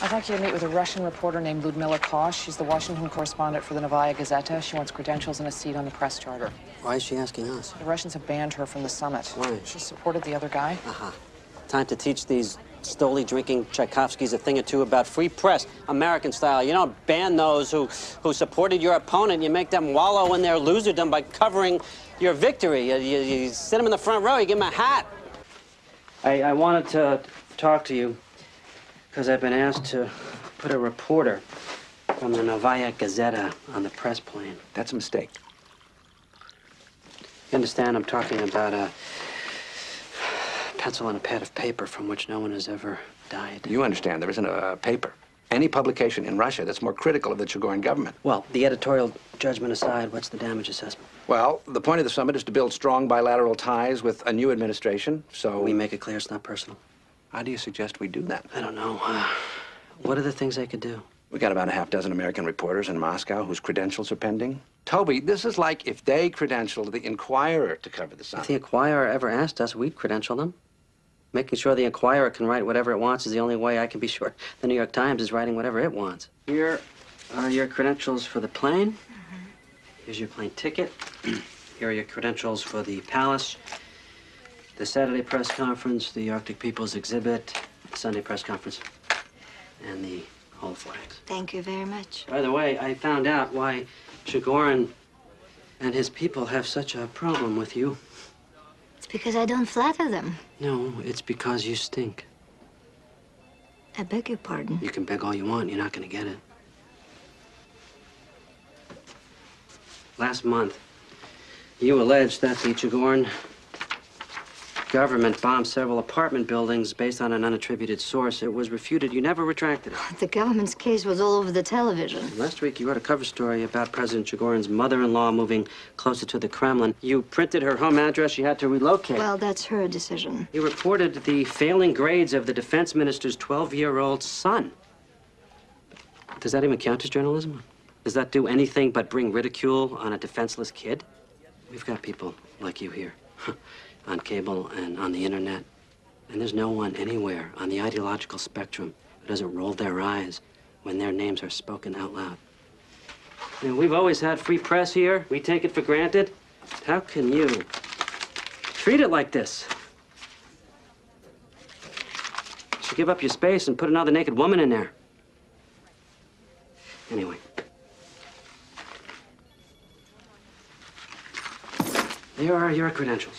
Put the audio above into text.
I'd like you to meet with a Russian reporter named Ludmila Kosh. She's the Washington correspondent for the Novaya Gazeta. She wants credentials and a seat on the press charter. Why is she asking us? The Russians have banned her from the summit. Why? She supported the other guy. Time to teach these Stoli-drinking Tchaikovskys a thing or two about free press, American style. You don't ban those who supported your opponent. You make them wallow in their loserdom by covering your victory. You sit them in the front row, you give them a hat. I wanted to talk to you because I've been asked to put a reporter from the Novaya Gazeta on the press plane. That's a mistake. You understand I'm talking about a pencil and a pad of paper from which no one has ever died. You understand there isn't a paper, any publication in Russia that's more critical of the Chigorin government. Well, the editorial judgment aside, what's the damage assessment? Well, the point of the summit is to build strong bilateral ties with a new administration, so... We make it clear it's not personal. How do you suggest we do that? I don't know. What are the things I could do? We got about a half dozen American reporters in Moscow whose credentials are pending. Toby, this is like if they credentialed the Inquirer to cover the summit. If the Inquirer ever asked us, we'd credential them. Making sure the Inquirer can write whatever it wants is the only way I can be sure the New York Times is writing whatever it wants. Here are your credentials for the plane. Here's your plane ticket. Here are your credentials for the Palace, the Saturday press conference, the Arctic People's exhibit, the Sunday press conference, and the whole flags. Thank you very much. By the way, I found out why Chigorin and his people have such a problem with you. It's because I don't flatter them. No, it's because you stink. I beg your pardon. You can beg all you want, you're not gonna get it. Last month, you alleged that the Chigorin government bombed several apartment buildings based on an unattributed source. It was refuted. You never retracted it. The government's case was all over the television. Last week, you wrote a cover story about President Chigorin's mother-in-law moving closer to the Kremlin. You printed her home address. She had to relocate. Well, that's her decision. You reported the failing grades of the defense minister's 12-year-old son. Does that even count as journalism? Does that do anything but bring ridicule on a defenseless kid? We've got people like you here. On cable and on the internet. And there's no one anywhere on the ideological spectrum who doesn't roll their eyes when their names are spoken out loud. And we've always had free press here. We take it for granted. How can you treat it like this? You should give up your space and put another naked woman in there. Anyway. There are your credentials.